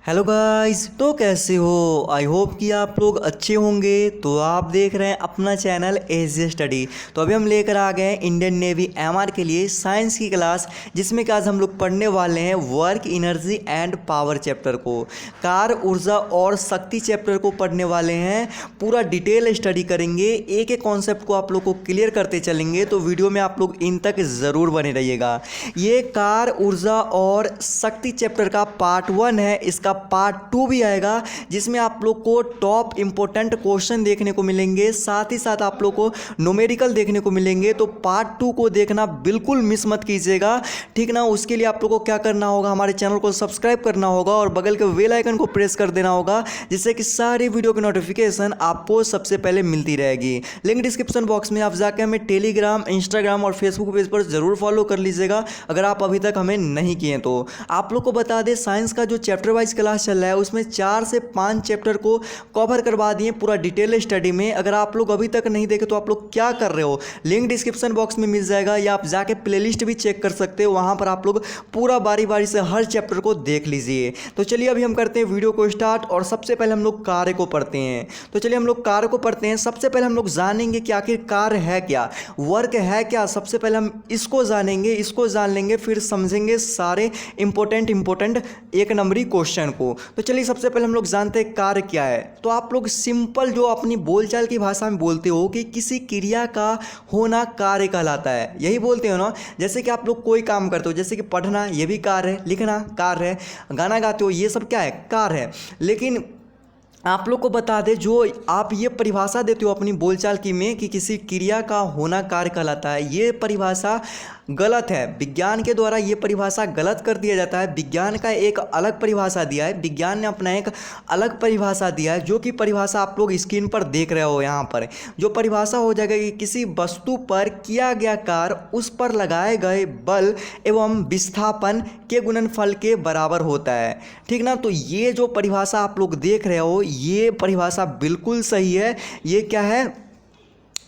Hello guys, तो कैसे हो? आई होप कि आप लोग अच्छे होंगे। तो आप देख रहे हैं अपना चैनल एजे स्टडी। तो अभी हम लेकर आ गए हैं इंडियन नेवी एमआर के लिए साइंस की क्लास, जिसमें कि आज हम लोग पढ़ने वाले हैं work energy and power chapter को, कार ऊर्जा और शक्ति चैप्टर को पढ़ने वाले हैं। पूरा डिटेल स्टडी करेंगे, एक एक कॉन्सेप्ट को आप लोग को क्लियर करते चलेंगे। तो वीडियो में आप लोग इन तक ज़रूर बने रहिएगा। ये कार ऊर्जा और शक्ति चैप्टर का पार्ट 1 है, इसका पार्ट 2 भी आएगा, जिसमें आप लोग को टॉप इंपॉर्टेंट क्वेश्चन देखने को मिलेंगे, साथ ही साथ आप लोग को न्यूमेरिकल देखने को मिलेंगे। तो पार्ट 2 को देखना बिल्कुल मिस मत कीजिएगा, ठीक ना। उसके लिए आप लोग को क्या करना होगा, हमारे चैनल को सब्सक्राइब करना होगा और बगल के बेल आइकन को प्रेस कर देना होगा, जिससे कि सारी वीडियो की नोटिफिकेशन आपको सबसे पहले मिलती रहेगी। लिंक डिस्क्रिप्शन बॉक्स में आप जाकर हमें टेलीग्राम, इंस्टाग्राम और फेसबुक पेज पर जरूर फॉलो कर लीजिएगा, अगर आप अभी तक हमें नहीं किए तो। आप लोग को बता दें, साइंस का जो चैप्टर वाइज क्लास चल रहा है उसमें 4 से 5 चैप्टर को कवर करवा दिए पूरा डिटेल स्टडी में। अगर आप लोग अभी तक नहीं देखे तो आप लोग क्या कर रहे हो, लिंक डिस्क्रिप्शन बॉक्स में मिल जाएगा, या आप जाके प्लेलिस्ट भी चेक कर सकते हो, वहां पर आप लोग पूरा बारी बारी से हर चैप्टर को देख लीजिए। तो चलिए अभी हम करते हैं वीडियो को स्टार्ट, और सबसे पहले हम लोग कार्य को पढ़ते हैं। तो चलिए हम लोग कार्य को पढ़ते हैं। सबसे पहले हम लोग जानेंगे कि आखिर कार्य है क्या, वर्क है क्या। सबसे पहले हम इसको जानेंगे, इसको जान लेंगे, फिर समझेंगे सारे इंपॉर्टेंट एक नंबरी क्वेश्चन को। तो चलिए सबसे पहले हम लोग जानते हैं कार्य क्या है। तो आप लोग सिंपल जो अपनी बोलचाल की भाषा में बोलते हो कि किसी क्रिया का होना कार्य कहलाता है, यही बोलते हो ना। जैसे कि आप लोग कोई काम करते हो, जैसे कि पढ़ना, ये भी कार्य है, लिखना कार्य है, गाना गाते हो, ये सब क्या है, कार्य है। लेकिन आप लोग को बता दें, जो आप ये परिभाषा देते हो अपनी बोलचाल की में कि किसी क्रिया का होना कार्य कहलाता है, ये परिभाषा गलत है। विज्ञान के द्वारा ये परिभाषा गलत कर दिया जाता है। विज्ञान का एक अलग परिभाषा दिया है, विज्ञान ने अपना एक अलग परिभाषा दिया है, जो कि परिभाषा आप लोग स्क्रीन पर देख रहे हो। यहाँ पर जो परिभाषा हो जाएगा कि किसी वस्तु पर किया गया कार्य उस पर लगाए गए बल एवं विस्थापन के गुणनफल के बराबर होता है, ठीक ना। तो ये जो परिभाषा आप लोग देख रहे हो, ये परिभाषा बिल्कुल सही है। ये क्या है,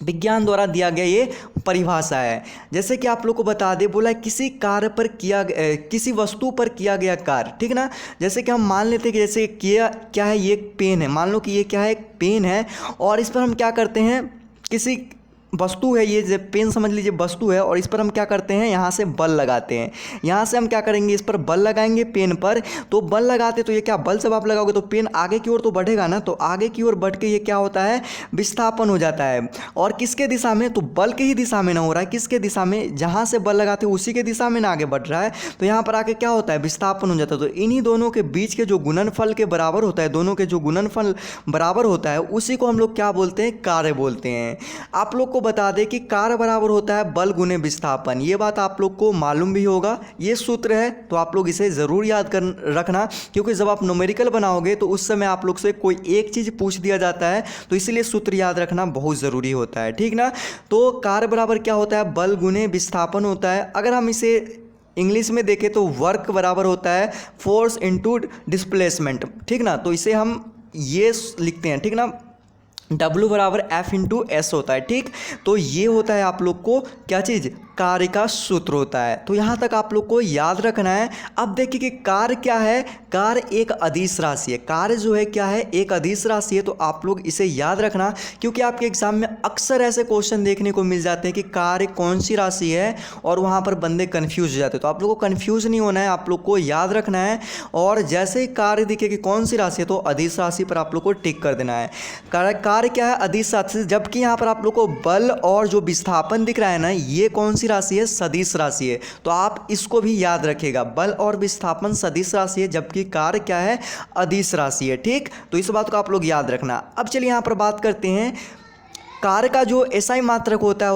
विज्ञान द्वारा दिया गया ये परिभाषा है। जैसे कि आप लोग को बता दे, बोला किसी कार्य पर किसी वस्तु पर किया गया कार्य, ठीक ना। जैसे कि हम मान लेते हैं कि जैसे क्या है, ये एक पेन है, मान लो कि ये क्या है, एक पेन है, और इस पर हम क्या करते हैं, किसी वस्तु है, ये पेन समझ लीजिए वस्तु है, और इस पर हम क्या करते हैं, यहाँ से बल लगाते हैं। यहाँ से हम क्या करेंगे, इस पर बल लगाएंगे पेन पर। तो बल लगाते तो ये क्या, बल जब आप लगाओगे तो पेन आगे की ओर तो बढ़ेगा ना, तो आगे की ओर बढ़ के ये क्या होता है, विस्थापन हो जाता है। और किसके दिशा में, तो बल के ही दिशा में ना हो रहा है, किसके दिशा में, जहाँ से बल लगाते हैं उसी के दिशा में ना आगे बढ़ रहा है। तो यहाँ पर आके क्या होता है, विस्थापन हो जाता है। तो इन्हीं दोनों के बीच के जो गुणनफल के बराबर होता है, दोनों के जो गुणनफल बराबर होता है, उसी को हम लोग क्या बोलते हैं, कार्य बोलते हैं। आप लोग को बता दें कि कार्य बराबर होता है बल गुने विस्थापन। ये बात आप लोग को मालूम भी होगा, ये सूत्र है, तो आप लोग इसे ज़रूर याद कर रखना, क्योंकि जब आप न्यूमेरिकल बनाओगे तो उस समय आप लोग से कोई एक चीज़ पूछ दिया जाता है, तो इसलिए सूत्र याद रखना बहुत ज़रूरी होता है, ठीक ना। तो कार्य बराबर क्या होता है, बल गुने विस्थापन होता है। अगर हम इसे इंग्लिश में देखें तो वर्क बराबर होता है फोर्स इनटू डिस्प्लेसमेंट, ठीक ना। तो इसे हम ये लिखते हैं, ठीक ना, W बराबर F इंटू एस होता है, ठीक। तो ये होता है आप लोग को क्या चीज़, कार्य का सूत्र होता है। तो यहाँ तक आप लोग को याद रखना है। अब देखिए कि कार्य क्या है, कार्य एक अदिश राशि है। कार्य जो है क्या है, एक अदिश राशि है। तो आप लोग इसे याद रखना, क्योंकि आपके एग्जाम में अक्सर ऐसे क्वेश्चन देखने को मिल जाते हैं कि कार्य कौन सी राशि है, और वहाँ पर बंदे कन्फ्यूज हो जाते हैं। तो आप लोग को कन्फ्यूज नहीं होना है, आप लोग को याद रखना है। और जैसे ही कार्य दिखे कि कौन सी राशि है, तो अदिश राशि पर आप लोग को टिक कर देना है। कार्य क्या है, अदिश राशि। जबकि यहाँ पर आप लोग को बल और जो विस्थापन दिख रहा है ना, ये कौन सी राशि है, सदिश राशि है। तो आप इसको भी याद रखिएगा, बल और विस्थापन सदिश राशि है, जबकि कार्य क्या है, अदिश राशि है, ठीक। तो इस बात को आप लोग याद रखना। अब चलिए यहाँ पर बात करते हैं, कार्य का जो एसआई मात्रक होता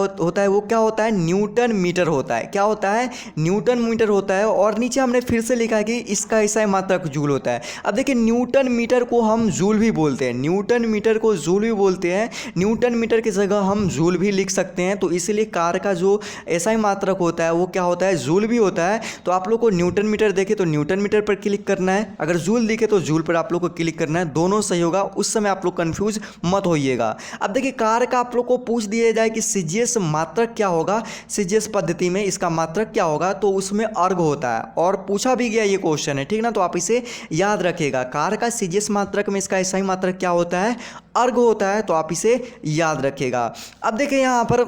है वो क्या होता है, न्यूटन मीटर होता है। क्या होता है, न्यूटन मीटर होता है। और नीचे हमने फिर से लिखा है कि इसका एसआई मात्रक जूल होता है। अब देखिए, न्यूटन मीटर को हम जूल भी बोलते हैं, न्यूटन मीटर को जूल भी बोलते हैं। न्यूटन मीटर की जगह हम जूल भी लिख सकते हैं। तो इसलिए कार्य का जो एसआई मात्रक होता है वो क्या होता है, जूल भी होता है। तो आप लोग को न्यूटन मीटर देखे तो न्यूटन मीटर पर क्लिक करना है, अगर जूल दिखे तो जूल पर आप लोग को क्लिक करना है। दोनों सही होगा, उस समय आप लोग कन्फ्यूज मत होइएगा। अब देखिए, कार्य आप लोग को पूछ दिया जाए कि सीजीएस मात्रक क्या होगा, सीजीएस पद्धति में इसका मात्रक क्या होगा, तो उसमें अर्घ होता है और पूछा भी गया ये क्वेश्चन है, ठीक ना। तो आप इसे याद रखिएगा, कार का सीजीएस मात्रक में इसका ऐसा ही मात्रक क्या होता है, अर्घ होता है, तो आप इसे याद रखिएगा। अब देखिए यहाँ पर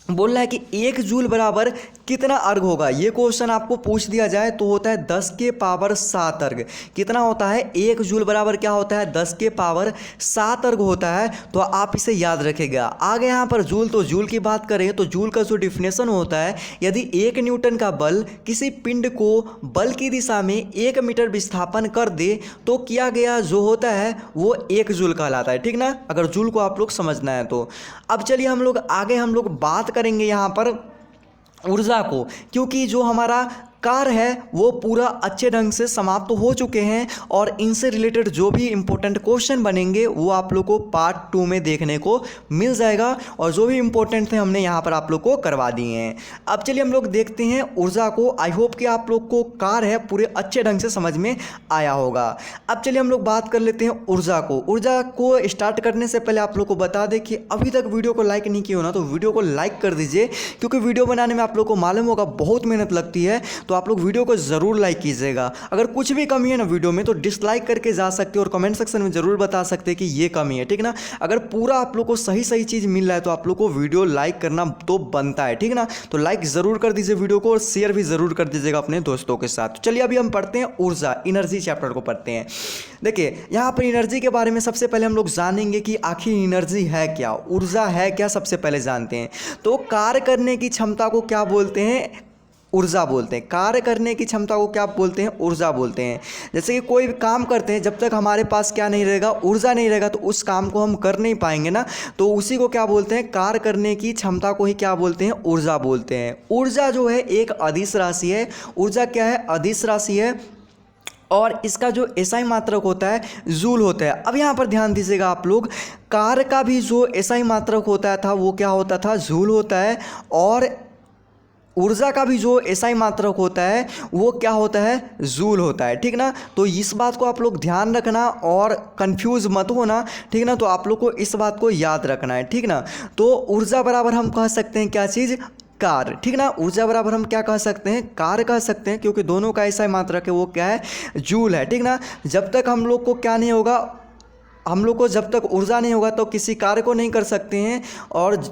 बोल रहा है कि 1 जूल बराबर कितना अर्घ होगा। ये क्वेश्चन आपको पूछ दिया जाए तो होता है 10 के पावर 7 अर्घ। कितना होता है, 1 जूल बराबर क्या होता है, 10 के पावर 7 अर्घ होता है, तो आप इसे याद रखेगा। आगे यहाँ पर जूल, तो जूल की बात करें तो जूल का जो डिफिनेशन होता है, यदि 1 न्यूटन का बल किसी पिंड को बल की दिशा में 1 मीटर विस्थापन कर दे तो किया गया जो होता है वो 1 जूल कहलाता है, ठीक ना, अगर जूल को आप लोग समझना है तो। अब चलिए हम लोग आगे बात करेंगे यहाँ पर ऊर्जा को, क्योंकि जो हमारा कार्य है वो पूरा अच्छे ढंग से समाप्त तो हो चुके हैं और इनसे रिलेटेड जो भी इंपॉर्टेंट क्वेश्चन बनेंगे वो आप लोग को पार्ट 2 में देखने को मिल जाएगा, और जो भी इंपॉर्टेंट थे हमने यहाँ पर आप लोग को करवा दिए हैं। अब चलिए हम लोग देखते हैं ऊर्जा को। आई होप कि आप लोग को कार्य है पूरे अच्छे ढंग से समझ में आया होगा। अब चलिए हम लोग बात कर लेते हैं ऊर्जा को। ऊर्जा को स्टार्ट करने से पहले आप लोग को बता दें कि अभी तक वीडियो को लाइक नहीं किया हो ना तो वीडियो को लाइक कर दीजिए, क्योंकि वीडियो बनाने में आप लोग को मालूम होगा बहुत मेहनत लगती है, तो आप लोग वीडियो को ज़रूर लाइक कीजिएगा। अगर कुछ भी कमी है ना वीडियो में तो डिसलाइक करके जा सकते हो और कमेंट सेक्शन में ज़रूर बता सकते हैं कि ये कमी है, ठीक ना। अगर पूरा आप लोग को सही सही चीज़ मिल रहा है तो आप लोग को वीडियो लाइक करना तो बनता है, ठीक ना। तो लाइक ज़रूर कर दीजिए वीडियो को और शेयर भी ज़रूर कर दीजिएगा अपने दोस्तों के साथ। चलिए अभी हम पढ़ते हैं ऊर्जा, एनर्जी चैप्टर को पढ़ते हैं। देखिए यहाँ पर एनर्जी के बारे में सबसे पहले हम लोग जानेंगे कि आखिर एनर्जी है क्या, ऊर्जा है क्या, सबसे पहले जानते हैं। तो कार्य करने की क्षमता को क्या बोलते हैं, ऊर्जा बोलते हैं। कार्य करने की क्षमता को क्या बोलते हैं, ऊर्जा बोलते हैं। जैसे कि कोई भी काम करते हैं, जब तक हमारे पास क्या नहीं रहेगा, ऊर्जा नहीं रहेगा, तो उस काम को हम कर नहीं पाएंगे ना, तो उसी को क्या बोलते हैं, कार्य करने की क्षमता को ही क्या बोलते हैं, ऊर्जा बोलते हैं। ऊर्जा जो है एक अदिश राशि है। ऊर्जा क्या है, अदिश राशि है, और इसका जो एसआई मात्रक होता है जूल होता है। अब यहाँ पर ध्यान दीजिएगा आप लोग, कार्य का भी जो एसआई मात्रक होता था वो क्या होता था, जूल होता है, और ऊर्जा का भी जो एसआई मात्रक होता है वो क्या होता है, जूल होता है, ठीक ना। तो इस बात को आप लोग ध्यान रखना और कंफ्यूज मत होना, ठीक ना। तो आप लोग को इस बात को याद रखना है, ठीक ना। तो ऊर्जा बराबर हम कह सकते हैं क्या चीज़, कार्य, ठीक ना। ऊर्जा बराबर हम क्या कह सकते हैं, कार्य कह सकते हैं, क्योंकि दोनों का ऐसा मात्रक है वो क्या है, जूल है, ठीक ना। जब तक हम लोग को क्या नहीं होगा, हम लोग को जब तक ऊर्जा नहीं होगा तो किसी कार्य को नहीं कर सकते हैं। और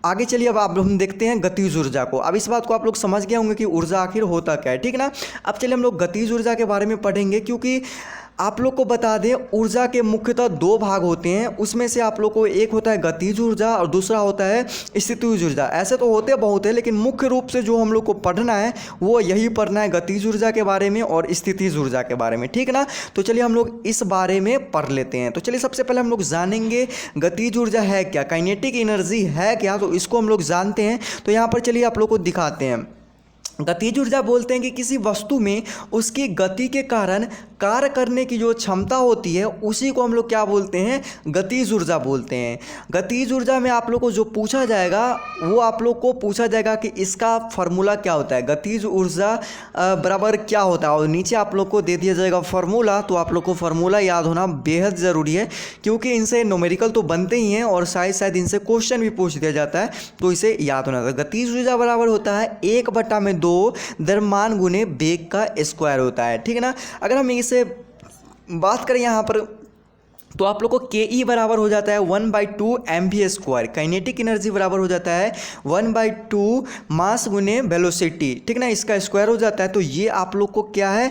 आगे चलिए अब हम देखते हैं गतिज ऊर्जा को। अब इस बात को आप लोग समझ गए होंगे कि ऊर्जा आखिर होता क्या है, ठीक ना। अब चलिए हम लोग गतिज ऊर्जा के बारे में पढ़ेंगे, क्योंकि आप लोग को बता दें ऊर्जा के मुख्यतः 2 भाग होते हैं। उसमें से आप लोग को एक होता है गतिज ऊर्जा और दूसरा होता है स्थितिज ऊर्जा। ऐसे तो होते बहुत है, लेकिन मुख्य रूप से जो हम लोग को पढ़ना है वो यही पढ़ना है, गतिज ऊर्जा के बारे में और स्थितिज ऊर्जा के बारे में, ठीक ना। तो चलिए हम लोग इस बारे में पढ़ लेते हैं। तो चलिए सबसे पहले हम लोग जानेंगे गतिज ऊर्जा है क्या, काइनेटिक एनर्जी है क्या, तो इसको हम लोग जानते हैं। तो यहाँ पर चलिए आप लोग को दिखाते हैं। गतिज ऊर्जा बोलते हैं कि किसी वस्तु में उसकी गति के कारण कार्य करने की जो क्षमता होती है उसी को हम लोग क्या बोलते हैं, गतिज ऊर्जा बोलते हैं। गतिज ऊर्जा में आप लोग को जो पूछा जाएगा वो आप लोग को पूछा जाएगा कि इसका फार्मूला क्या होता है, गतिज ऊर्जा बराबर क्या होता है, और नीचे आप लोग को दे दिया जाएगा फार्मूला। तो आप लोग को फार्मूला याद होना बेहद ज़रूरी है, क्योंकि इनसे न्यूमेरिकल तो बनते ही हैं और शायद इनसे क्वेश्चन भी पूछ दिया जाता है, तो इसे याद होना। गतिज ऊर्जा बराबर होता है 1/2 द्रव्यमान गुने वेग का स्क्वायर होता है, ठीक है ना। अगर हम इसे बात करें यहाँ पर तो आप लोग को के ई बराबर हो जाता है 1/2 mv²। काइनेटिक एनर्जी बराबर हो जाता है 1/2 मास गुने वेलोसिटी, ठीक ना, इसका स्क्वायर हो जाता है। तो ये आप लोग को क्या है,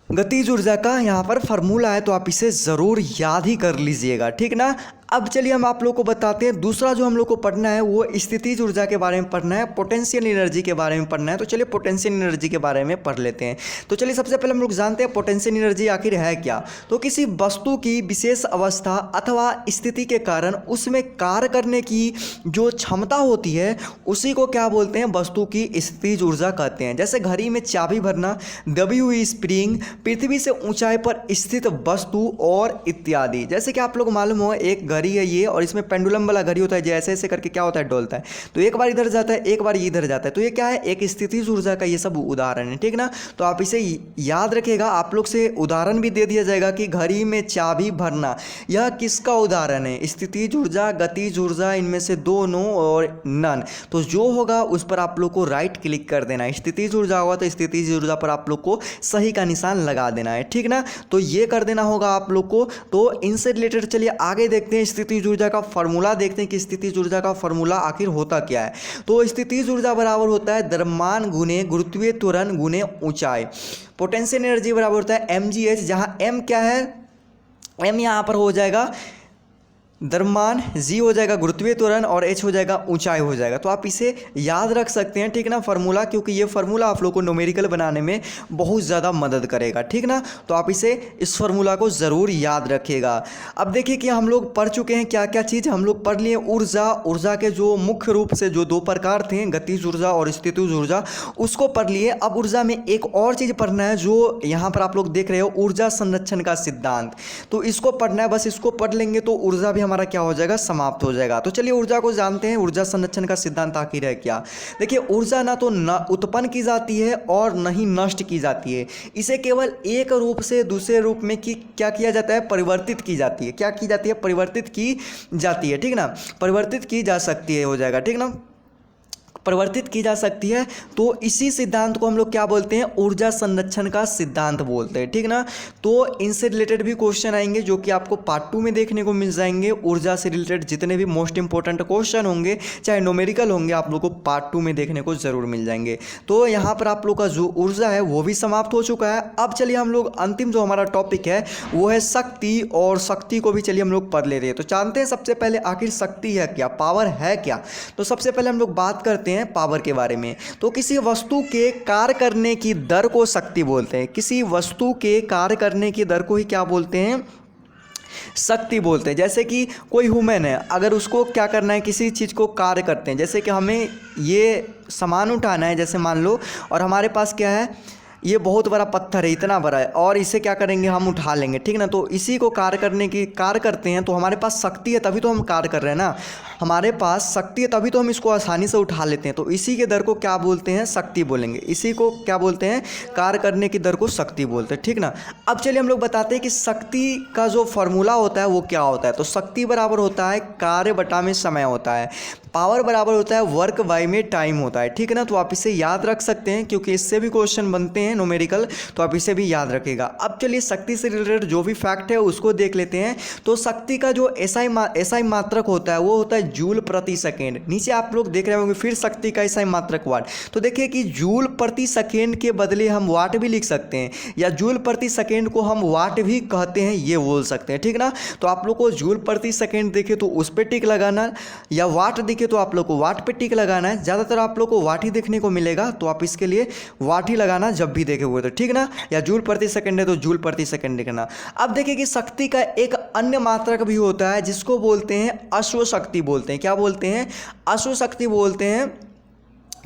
गतिज ऊर्जा का यहाँ पर फार्मूला है, तो आप इसे ज़रूर याद ही कर लीजिएगा, ठीक ना। अब चलिए हम आप लोग को बताते हैं दूसरा जो हम लोग को पढ़ना है वो स्थितिज ऊर्जा के बारे में पढ़ना है, पोटेंशियल एनर्जी के बारे में पढ़ना है। तो चलिए पोटेंशियल एनर्जी के बारे में पढ़ लेते हैं। तो चलिए सबसे पहले हम लोग जानते हैं पोटेंशियल एनर्जी आखिर है क्या। तो किसी वस्तु की विशेष अवस्था अथवा स्थिति के कारण उसमें कार्य करने की जो क्षमता होती है उसी को क्या बोलते हैं, वस्तु की स्थितिज ऊर्जा कहते हैं। जैसे घड़ी में चाबी भरना, दबी हुई स्प्रिंग, पृथ्वी से ऊंचाई पर स्थित वस्तु और इत्यादि। जैसे कि आप लोग मालूम हो एक घड़ी घड़ी है ये, और इसमें पेंडुलम वाला घड़ी होता है, जैसे ऐसे करके क्या होता है, डोलता है। तो एक बार इधर जाता है, एक बार इधर जाता है। तो ये क्या है, एक स्थितिज ऊर्जा का ये सब उदाहरण है, ठीक ना। तो आप इसे याद रखिएगा। आप लोग से उदाहरण भी दे दिया जाएगा कि घड़ी में चाबी भरना, यह किसका उदाहरण है, स्थितिज ऊर्जा, गतिज ऊर्जा, इनमें से दोनों और नन। तो जो होगा उस पर आप लोग को राइट क्लिक कर देना है। स्थितिज ऊर्जा होगा तो स्थितिज ऊर्जा पर आप लोग को सही का निशान लगा देना है, ठीक ना। तो ये कर देना होगा आप लोग को। तो इनसे रिलेटेड चलिए आगे देखते हैं, स्थितिज ऊर्जा का फॉर्मूला देखते हैं कि स्थितिज ऊर्जा का फॉर्मूला आखिर होता क्या है। तो स्थितिज ऊर्जा बराबर होता है द्रव्यमान गुने गुरुत्वीय त्वरण गुने ऊंचाई। पोटेंशियल एनर्जी बराबर होता है mgh, जहां m क्या है, m यहां पर हो जाएगा द्रव्यमान, जी हो जाएगा गुरुत्वीय त्वरण, और एच हो जाएगा ऊंचाई हो जाएगा। तो आप इसे याद रख सकते हैं, ठीक ना, फार्मूला, क्योंकि ये फार्मूला आप लोग को न्यूमेरिकल बनाने में बहुत ज़्यादा मदद करेगा, ठीक ना। तो आप इसे इस फार्मूला को ज़रूर याद रखिएगा। अब देखिए कि हम लोग पढ़ चुके हैं क्या क्या चीज़ हम लोग पढ़ लिए। ऊर्जा, ऊर्जा के जो मुख्य रूप से जो दो प्रकार थे, गतिज ऊर्जा और स्थितिज ऊर्जा, उसको पढ़ लिए। अब ऊर्जा में एक और चीज़ पढ़ना है जो यहाँ पर आप लोग देख रहे हो, ऊर्जा संरक्षण का सिद्धांत। तो इसको पढ़ना है, बस इसको पढ़ लेंगे तो ऊर्जा भी हमारा क्या हो जाएगा, समाप्त हो जाएगा। तो चलिए ऊर्जा को जानते हैं। ऊर्जा संरक्षण का सिद्धांत आखिर है क्या। देखिए ऊर्जा ना तो न उत्पन्न की जाती है और न ही नष्ट की जाती है, इसे केवल एक रूप से दूसरे रूप में क्या किया जाता है, परिवर्तित की जाती है। क्या की जाती है, परिवर्तित की जाती है, ठीक ना, परिवर्तित की जा सकती है, हो जाएगा, ठीक ना, परिवर्तित की जा सकती है। तो इसी सिद्धांत को हम लोग क्या बोलते हैं, ऊर्जा संरक्षण का सिद्धांत बोलते हैं, ठीक ना। तो इनसे रिलेटेड भी क्वेश्चन आएंगे जो कि आपको पार्ट 2 में देखने को मिल जाएंगे। ऊर्जा से रिलेटेड जितने भी मोस्ट इंपॉर्टेंट क्वेश्चन होंगे, चाहे न्यूमेरिकल होंगे, आप लोग को पार्ट 2 में देखने को जरूर मिल जाएंगे। तो यहाँ पर आप लोग का जो ऊर्जा है वो भी समाप्त हो चुका है। अब चलिए हम लोग अंतिम जो हमारा टॉपिक है वो है शक्ति, और शक्ति को भी चलिए हम लोग पढ़ ले रहे हैं। तो जानते हैं सबसे पहले आखिर शक्ति है क्या, पावर है क्या। तो सबसे पहले हम लोग बात करते हैं पावर के बारे में। तो किसी वस्तु के कार्य करने की दर को शक्ति बोलते हैं। किसी वस्तु के कार्य करने की दर को ही क्या बोलते हैं, शक्ति बोलते हैं। जैसे कि कोई ह्यूमन है, अगर उसको क्या करना है, किसी चीज़ को कार्य करते हैं, जैसे कि हमें ये सामान उठाना है, जैसे मान लो, और हमारे पास क्या है, ये बहुत बड़ा पत्थर है, इतना बड़ा है, और इसे क्या करेंगे, हम उठा लेंगे, ठीक ना। तो इसी को कार्य करते हैं। तो हमारे पास शक्ति है तभी तो हम कार्य कर रहे हैं ना, हमारे पास शक्ति है तभी तो हम इसको आसानी से उठा लेते हैं। तो इसी के दर को क्या बोलते हैं, शक्ति बोलेंगे। इसी को क्या बोलते हैं, कार्य करने की दर को शक्ति बोलते हैं, ठीक ना। अब चलिए हम लोग बताते हैं कि शक्ति का जो फॉर्मूला होता है वो क्या होता है। तो शक्ति बराबर होता है कार्य बटा में समय होता है। पावर बराबर होता है वर्क बाई में टाइम होता है, ठीक है ना। तो आप इसे याद रख सकते हैं क्योंकि इससे भी क्वेश्चन बनते हैं न्यूमेरिकल, तो आप इसे भी याद रखेगा। अब चलिए शक्ति से रिलेटेड जो भी फैक्ट है उसको देख लेते हैं। तो शक्ति का जो एसआई मात्रक होता है वो होता है जूल प्रति सेकेंड। नीचे आप लोग देख रहे होंगे फिर शक्ति का एसआई मात्रक वाट। तो देखिए कि जूल प्रति सेकेंड के बदले हम वाट भी लिख सकते हैं, या जूल प्रति सेकेंड को हम वाट भी कहते हैं, ये बोल सकते हैं, ठीक ना। तो आप लोग को जूल प्रति सेकेंड देखे तो उस पर टिक लगाना, या वाट दिखे तो आप लोग को वाट पे टिक लगाना है। ज़्यादातर आप लोग को वाट ही देखने को मिलेगा, तो आप इसके लिए वाट ही लगाना जब भी देखे हुए तो, ठीक ना। या जूल प्रति सेकंड है तो जूल प्रति सेकंड लिखना। अब देखिए कि शक्ति का एक अन्य मात्रक भी होता है जिसको बोलते हैं अश्व शक्ति बोलते हैं। क्या बोलते हैं, अश्व शक्ति बोलते हैं,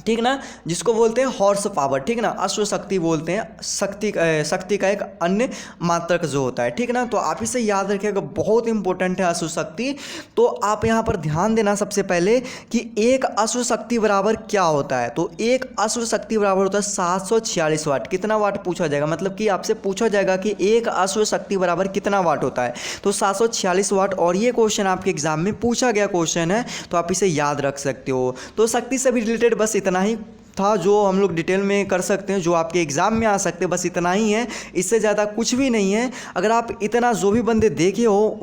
ठीक ना, जिसको बोलते हैं हॉर्स पावर, ठीक ना, अश्व शक्ति बोलते हैं। शक्ति का एक अन्य मात्रक जो होता है, ठीक ना। तो आप इसे याद रखिएगा, बहुत इंपॉर्टेंट है अश्व शक्ति। तो आप यहाँ पर ध्यान देना सबसे पहले कि एक अश्व शक्ति बराबर क्या होता है। तो एक अश्व शक्ति बराबर होता है 746 वाट। कितना वाट पूछा जाएगा, मतलब कि आपसे पूछा जाएगा कि एक अश्व शक्ति बराबर कितना वाट होता है, तो 746 वाट। और ये क्वेश्चन आपके एग्जाम में पूछा गया क्वेश्चन है, तो आप इसे याद रख सकते हो। तो शक्ति से भी रिलेटेड बस इतना ही था जो हम लोग डिटेल में कर सकते हैं, जो आपके एग्जाम में आ सकते हैं, बस इतना ही है, इससे ज़्यादा कुछ भी नहीं है। अगर आप इतना जो भी बंदे देखे हो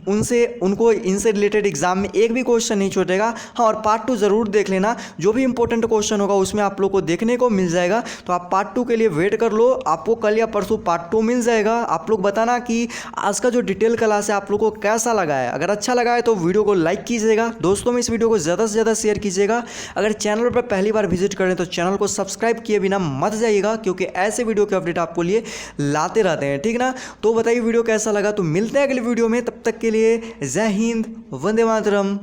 इनसे रिलेटेड एग्जाम में एक भी क्वेश्चन नहीं छूटेगा। हाँ, और पार्ट 2 ज़रूर देख लेना, जो भी इंपॉर्टेंट क्वेश्चन होगा उसमें आप लोग को देखने को मिल जाएगा। तो आप पार्ट 2 के लिए वेट कर लो, आपको कल या परसों पार्ट 2 मिल जाएगा। आप लोग बताना कि आज का जो डिटेल क्लास है आप लोग को कैसा लगा है। अगर अच्छा लगा है तो वीडियो को लाइक कीजिएगा, दोस्तों में इस वीडियो को ज़्यादा से ज़्यादा शेयर कीजिएगा। अगर चैनल पर पहली बार विजिट करें तो चैनल को सब्सक्राइब किए बिना मत जाइएगा, क्योंकि ऐसे वीडियो के अपडेट आपको लिए लाते रहते हैं, ठीक ना। तो बताइए वीडियो कैसा लगा, तो मिलते हैं अगले वीडियो में, तब तक के लिए जय हिंद, वंदे मातरम।